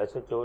SHO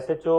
SHO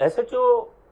SHO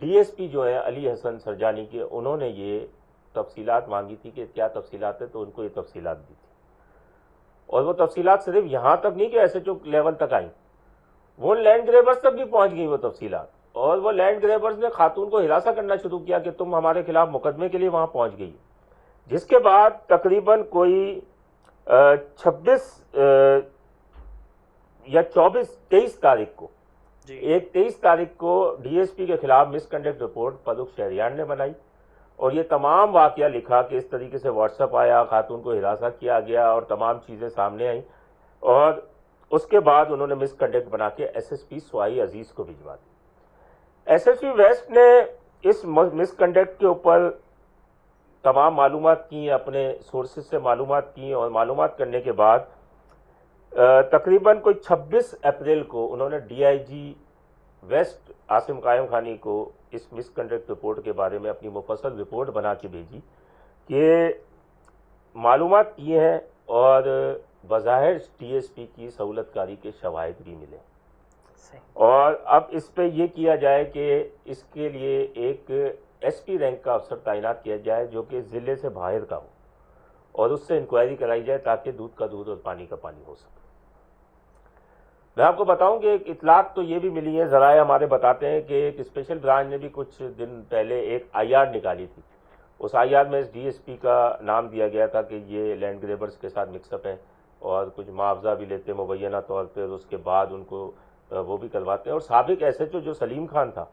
D S پی جو ہے علی حسن سرجانی کے، انہوں نے یہ تفصیلات مانگی تھی کہ کیا تفصیلات ہیں، تو ان کو یہ تفصیلات دی تھی، اور وہ تفصیلات صرف یہاں تک نہیں کہ ایس ایچ او لیول تک آئیں، وہ لینڈ گریبرز تک بھی پہنچ گئی وہ تفصیلات، اور وہ لینڈ گریبرز نے خاتون کو ہراساں کرنا شروع کیا کہ تم ہمارے خلاف مقدمے کے لیے وہاں پہنچ گئی، جس کے بعد تقریباً کوئی 26 یا 23 تاریخ کو، ایک 23 تاریخ کو ڈی ایس پی کے خلاف مس کنڈکٹ رپورٹ فاروق شہریار نے بنائی، اور یہ تمام واقعہ لکھا کہ اس طریقے سے واٹس ایپ آیا، خاتون کو ہراساں کیا گیا، اور تمام چیزیں سامنے آئیں، اور اس کے بعد انہوں نے مس کنڈکٹ بنا کے ایس ایس پی سوائی عزیز کو بھجوا دی۔ ایس ایس پی ویسٹ نے اس مس کنڈکٹ کے اوپر تمام معلومات کی، اپنے سورسز سے معلومات کی، اور معلومات کرنے کے بعد تقریباً کوئی 26 اپریل کو انہوں نے D I G west Asim Qaimkhani کو اس مس کنڈکٹ رپورٹ کے بارے میں اپنی مفصل رپورٹ بنا کے بھیجی کہ معلومات کیے ہیں، اور بظاہر ٹی ایس پی کی سہولت کاری کے شواہد بھی ملے، اور اب اس پہ یہ کیا جائے کہ اس کے لیے ایک ایس پی رینک کا افسر تعینات کیا جائے جو کہ ضلع سے باہر کا ہو، اور اس سے انکوائری کرائی جائے تاکہ دودھ کا دودھ اور پانی کا پانی ہو سکے۔ میں آپ کو بتاؤں کہ ایک اطلاعات تو یہ بھی ملی ہے، ذرائع ہمارے بتاتے ہیں کہ ایک اسپیشل برانچ نے بھی کچھ دن پہلے ایک آئی آر نکالی تھی، اس آئی آر میں اس ڈی ایس پی کا نام دیا گیا تھا کہ یہ لینڈ گریبرز کے ساتھ مکس اپ ہے، اور کچھ معاوضہ بھی لیتے مبینہ طور پہ، اس کے بعد ان کو وہ بھی کرواتے ہیں، اور سابق ایس ایچ او جو سلیم خان تھا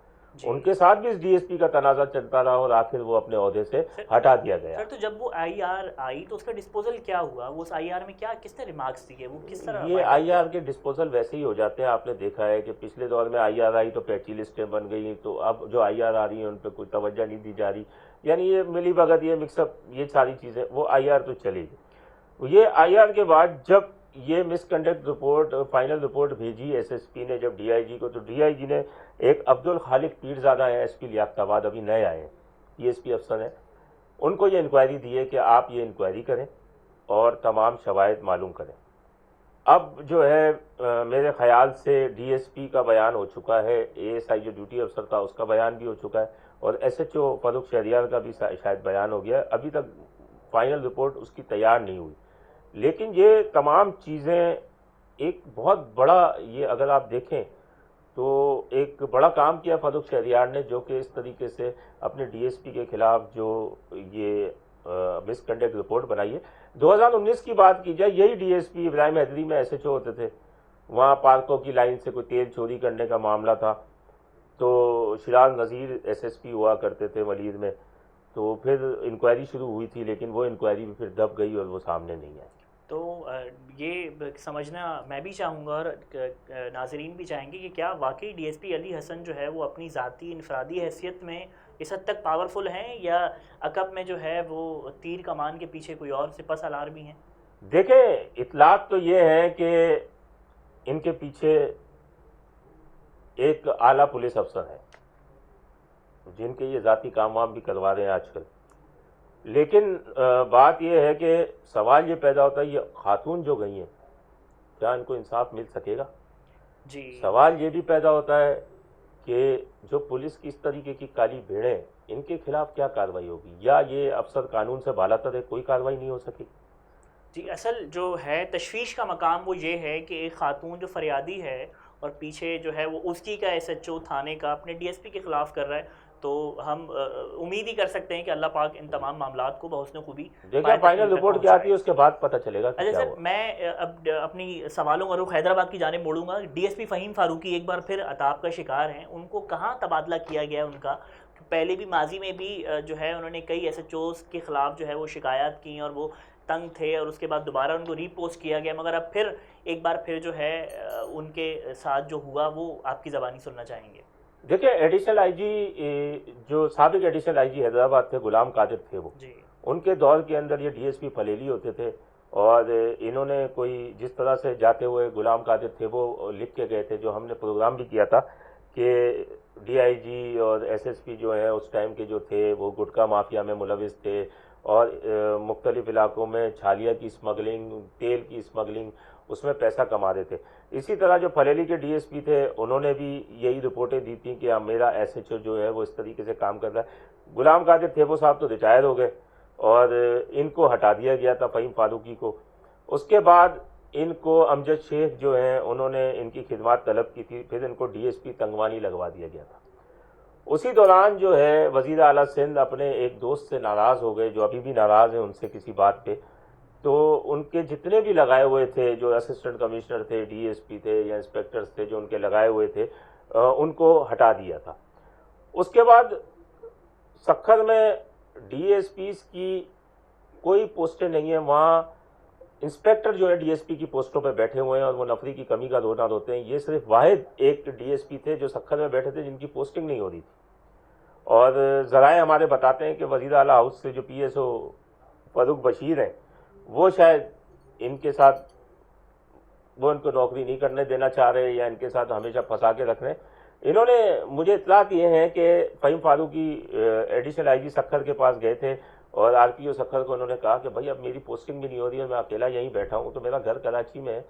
ان کے ساتھ بھی اس ڈی ایس پی کا تنازع چلتا رہا، اور آخر وہ اپنے عہدے سے ہٹا دیا گیا۔ سر تو جب وہ آئی آر آئی تو اس کا ڈسپوزل کیا ہوا؟ وہ اس آئی آر میں کیا کس نے ریمارکس دیے؟ وہ کس طرح؟ یہ آئی آر کے ڈسپوزل ویسے ہی ہو جاتے ہیں، آپ نے دیکھا ہے کہ پچھلے دور میں آئی آر آئی تو پیچی لسٹیں بن گئی، تو اب جو آئی آر آ رہی ہیں ان پہ کوئی توجہ نہیں دی جا رہی، یعنی یہ ملی بھگت، یہ مکس اپ، یہ ساری چیزیں، وہ آئی آر تو چلے گی۔ یہ آئی آر کے بعد جب یہ مس کنڈکٹ رپورٹ فائنل رپورٹ بھیجی ایس ایس پی نے جب ڈی آئی جی کو، تو ڈی آئی جی نے ایک عبد الخالق پیرزادہ ہیں ایس پی لیاقت آباد، ابھی نئے آئے ہیں ڈی ایس پی افسر ہیں، ان کو یہ انکوائری دی ہے کہ آپ یہ انکوائری کریں اور تمام شواہد معلوم کریں۔ اب جو ہے میرے خیال سے ڈی ایس پی کا بیان ہو چکا ہے، اے ایس آئی جو ڈیوٹی افسر تھا اس کا بیان بھی ہو چکا ہے، اور ایس ایچ او فاروق شہریار کا بھی شاید بیان ہو گیا ہے، ابھی تک فائنل رپورٹ اس کی تیار نہیں ہوئی، لیکن یہ تمام چیزیں ایک بہت بڑا، یہ اگر آپ دیکھیں تو ایک بڑا کام کیا فاروق شہریار نے، جو کہ اس طریقے سے اپنے ڈی ایس پی کے خلاف جو یہ مس کنڈکٹ رپورٹ بنائی ہے۔ 2019 کی بات کی جائے، یہی ڈی ایس پی ابراہیم حیدری میں ایس ایچ او ہوتے تھے، وہاں پارکوں کی لائن سے کوئی تیل چوری کرنے کا معاملہ تھا، تو Shiraz Nazir S S P ہوا کرتے تھے ولید میں، تو پھر انکوائری شروع ہوئی تھی، لیکن وہ انکوائری بھی پھر دب گئی اور وہ سامنے نہیں آئی۔ تو یہ سمجھنا میں بھی چاہوں گا، اور ناظرین بھی چاہیں گے، کہ کیا واقعی ڈی ایس پی علی حسن جو ہے وہ اپنی ذاتی انفرادی حیثیت میں اس حد تک پاورفل ہیں، یا عقب میں جو ہے وہ تیر کمان کے پیچھے کوئی اور سپہ سالار بھی ہیں؟ دیکھیں، اطلاعات تو یہ ہے کہ ان کے پیچھے ایک اعلیٰ پولیس افسر ہے جن کے یہ ذاتی کام وام بھی کروا رہے ہیں آج کل، لیکن بات یہ ہے کہ سوال یہ پیدا ہوتا ہے، یہ خاتون جو گئی ہیں کیا ان کو انصاف مل سکے گا؟ جی، سوال یہ بھی پیدا ہوتا ہے کہ جو پولیس کی اس طریقے کی کالی بھیڑیں، ان کے خلاف کیا کارروائی ہوگی، یا یہ افسر قانون سے بالاتر ہے، کوئی کارروائی نہیں ہو سکے؟ جی، اصل جو ہے تشویش کا مقام وہ یہ ہے کہ ایک خاتون جو فریادی ہے اور پیچھے جو ہے وہ اس کی کا ایس ایچ او تھانے کا اپنے ڈی ایس پی کے خلاف کر رہا ہے، تو ہم امید ہی کر سکتے ہیں کہ اللہ پاک ان تمام معاملات کو بحسن خوبی دیکھیں فائنل رپورٹ کیا آتی ہے اس کے بعد پتہ چلے گا کہ اچھا کیا سر، ہوا۔ میں اب اپنی سوالوں کا رخ حیدرآباد کی جانب موڑوں گا۔ D S P Fahim Farooqui ایک بار پھر عطاب کا شکار ہیں، ان کو کہاں تبادلہ کیا گیا ان کا؟ پہلے بھی ماضی میں بھی جو ہے انہوں نے کئی ایس ایچ اوز کے خلاف جو ہے وہ شکایات کی اور وہ تنگ تھے، اور اس کے بعد دوبارہ ان کو ری پوسٹ کیا گیا، مگر اب پھر ایک بار پھر جو ہے ان کے ساتھ جو ہوا وہ آپ کی زبانی سننا چاہیں گے۔ دیکھیں، ایڈیشنل آئی جی جو سابق ایڈیشنل آئی جی حیدرآباد تھے، غلام قادر تھے، وہ جی، ان کے دور کے اندر یہ ڈی ایس پی پھلیلی ہوتے تھے، اور انہوں نے کوئی جس طرح سے جاتے ہوئے غلام قادر تھے وہ لکھ کے گئے تھے، جو ہم نے پروگرام بھی کیا تھا کہ ڈی آئی جی اور ایس ایس پی جو ہیں اس ٹائم کے جو تھے وہ گٹکا مافیا میں ملوث تھے، اور مختلف علاقوں میں چھالیہ کی اسمگلنگ، تیل کی اسمگلنگ اس میں پیسہ کما رہے تھے. اسی طرح جو پھلیلی کے ڈی ایس پی تھے انہوں نے بھی یہی رپورٹیں دی تھیں کہ میرا ایس ایچ او جو ہے وہ اس طریقے سے کام کر رہا ہے. غلام قادر تھیبو صاحب تو ریٹائر ہو گئے اور ان کو ہٹا دیا گیا تھا فہیم فاروقی کو. اس کے بعد ان کو امجد شیخ جو ہیں انہوں نے ان کی خدمات طلب کی تھی, پھر ان کو ڈی ایس پی تنگوانی لگوا دیا گیا تھا. اسی دوران جو ہے وزیر اعلیٰ سندھ اپنے ایک دوست سے ناراض ہو گئے جو ابھی بھی ناراض ہیں ان سے کسی بات پہ, تو ان کے جتنے بھی لگائے ہوئے تھے جو اسسٹنٹ کمشنر تھے, ڈی ایس پی تھے یا انسپیکٹرز تھے جو ان کے لگائے ہوئے تھے, ان کو ہٹا دیا تھا. اس کے بعد سکھر میں ڈی ایس پیز کی کوئی پوسٹیں نہیں ہیں, وہاں انسپیکٹر جو ہے ڈی ایس پی کی پوسٹوں پہ بیٹھے ہوئے ہیں اور وہ نفری کی کمی کا رونا روتے ہیں. یہ صرف واحد ایک ڈی ایس پی تھے جو سکھر میں بیٹھے تھے جن کی پوسٹنگ نہیں ہو رہی تھی. اور ذرائع ہمارے بتاتے ہیں کہ وزیر اعلیٰ ہاؤس سے جو پی ایس او فاروق بشیر ہیں وہ شاید ان کے ساتھ وہ ان کو نوکری نہیں کرنے دینا چاہ رہے یا ان کے ساتھ ہمیشہ پھنسا کے رکھ رہے ہیں. انہوں نے مجھے اطلاع دیے ہیں کہ فہیم فاروقی ایڈیشنل آئی جی سکھر کے پاس گئے تھے اور آر پی او سکھر کو انہوں نے کہا کہ بھائی اب میری پوسٹنگ بھی نہیں ہو رہی ہے, میں اکیلا یہیں بیٹھا ہوں, تو میرا گھر کراچی میں ہے,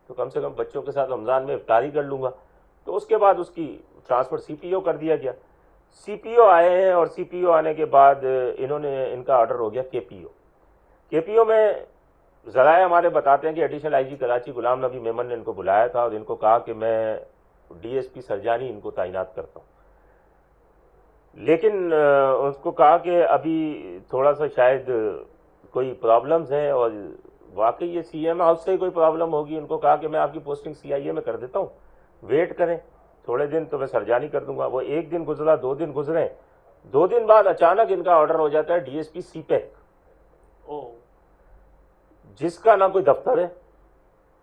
تو کم سے کم بچوں کے ساتھ رمضان میں افطاری کر لوں گا. تو اس کے بعد اس کی ٹرانسفر سی پی او کر دیا گیا. سی پی او آئے ہیں اور سی پی او آنے کے بعد انہوں نے ان کا آرڈر ہو گیا کے پی او. کے پی او میں ذرائع ہمارے بتاتے ہیں کہ ایڈیشنل آئی جی کراچی غلام نبی میمن نے ان کو بلایا تھا اور ان کو کہا کہ میں ڈی ایس پی سرجانی ان کو تعینات کرتا ہوں, لیکن اس کو کہا کہ ابھی تھوڑا سا شاید کوئی پرابلمز ہیں اور واقعی یہ سی ایم ہاؤس سے کوئی پرابلم ہوگی. ان کو کہا کہ میں آپ کی پوسٹنگ سی آئی اے میں کر دیتا ہوں, ویٹ کریں تھوڑے دن تو میں سرجانی کر دوں گا. وہ ایک دن گزرا, 2 دن گزرے, 2 دن بعد اچانک ان کا آرڈر ہو جاتا ہے ڈی ایس پی سی پیک, جس کا نہ کوئی دفتر ہے,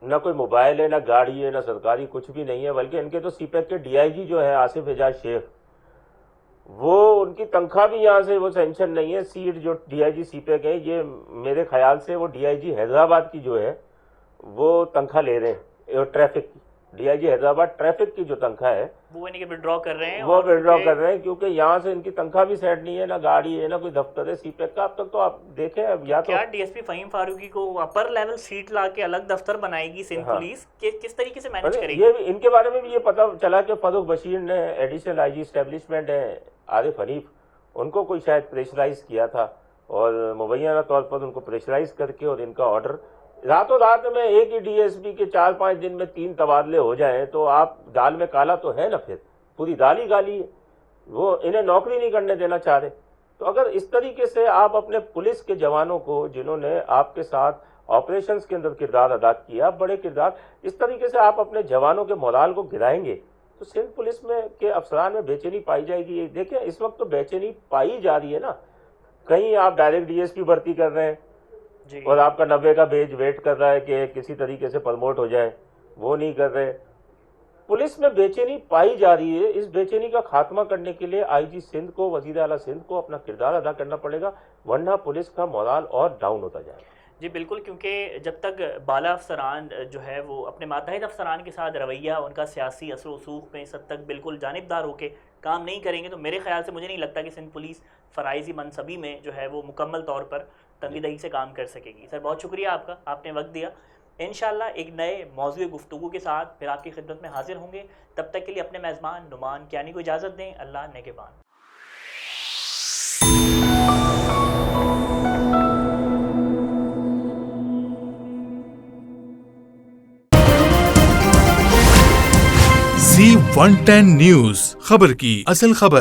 نہ کوئی موبائل ہے, نہ گاڑی ہے, نہ سرکاری کچھ بھی نہیں ہے. بلکہ ان کے تو سی پیک کے ڈی آئی جی جو ہے آصف اعجاز شیخ, وہ ان کی تنخواہ بھی یہاں سے وہ سینکشن نہیں ہے. سیٹ جو D I G C pack ہے یہ میرے خیال سے وہ ڈی آئی جی حیدرآباد کی جو ہے وہ تنخواہ لے رہے ہیں, ٹریفک کی D I G Hyderabad traffic کی جو تنخواہ ہے وہ ودرا کر رہے ہیں, وہ ودرا کر رہے ہیں کیونکہ یہاں سے ان کی تنخواہ بھی سیٹ نہیں ہے, نہ گاڑی ہے, نہ کوئی دفتر ہے سی پیک کا. اب تک تو آپ دیکھیں اب یا تو کیا D S P Fahim Farooqui کو اپر لیول سیٹ لا کے الگ دفتر بنائے گی سندھ پولیس, کس طریقے سے مینیج کرے گی؟ یہ ان کے بارے میں بھی یہ پتہ چلا کہ فاروق بشیر نے ایڈیشنل آئی جی اسٹیبلشمنٹ ہے عارف حنیف, ان کو کوئی شاید پریشرائز کیا تھا اور مبینہ طور پر ان کو پریشرائز کر کے اور ان کا آرڈر راتوں رات میں ایک ہی ڈی ایس پی کے 4-5 دن میں 3 تبادلے ہو جائیں تو آپ دال میں کالا تو ہے نا, پھر پوری دال ہی کالی ہے. وہ انہیں نوکری نہیں کرنے دینا چاہ رہے. تو اگر اس طریقے سے آپ اپنے پولیس کے جوانوں کو جنہوں نے آپ کے ساتھ آپریشنز کے اندر کردار ادا کیا, بڑے کردار, اس طریقے سے آپ اپنے جوانوں کے مورال کو گرائیں گے تو سندھ پولیس میں کے افسران میں بے چینی پائی جائے گی. دیکھیں اس وقت تو بے چینی پائی جا رہی ہے نا, کہیں آپ ڈائریکٹ ڈی ایس پی بھرتی کر رہے ہیں اور آپ کا 90 کا بیج ویٹ کر رہا ہے کہ کسی طریقے سے پروموٹ ہو جائے, وہ نہیں کر رہے. پولیس میں بے چینی پائی جا رہی ہے. اس بے چینی کا خاتمہ کرنے کے لیے آئی جی سندھ کو, وزیر اعلیٰ سندھ کو اپنا کردار ادا کرنا پڑے گا, ورنہ پولیس کا مورال اور ڈاؤن ہوتا جائے گا. جی بالکل, کیونکہ جب تک بالا افسران جو ہے وہ اپنے ماتحت افسران کے ساتھ رویہ ان کا سیاسی اثر و رسوخ میں اس حد تک بالکل جانبدار ہو کے کام نہیں کریں گے تو میرے خیال سے مجھے نہیں لگتا کہ سندھ پولیس فرائضی منصبی میں جو ہے وہ مکمل طور پر تنگی دہی سے کام کر سکے گی. سر بہت شکریہ آپ کا, آپ نے وقت دیا. انشاءاللہ ایک نئے موضوع گفتگو کے ساتھ پھر آپ کی خدمت میں حاضر ہوں گے. تب تک کے لیے اپنے میزبان نعمان کیانی کو اجازت دیں. اللہ نگہبان. Z110 نیوز, خبر کی اصل خبر.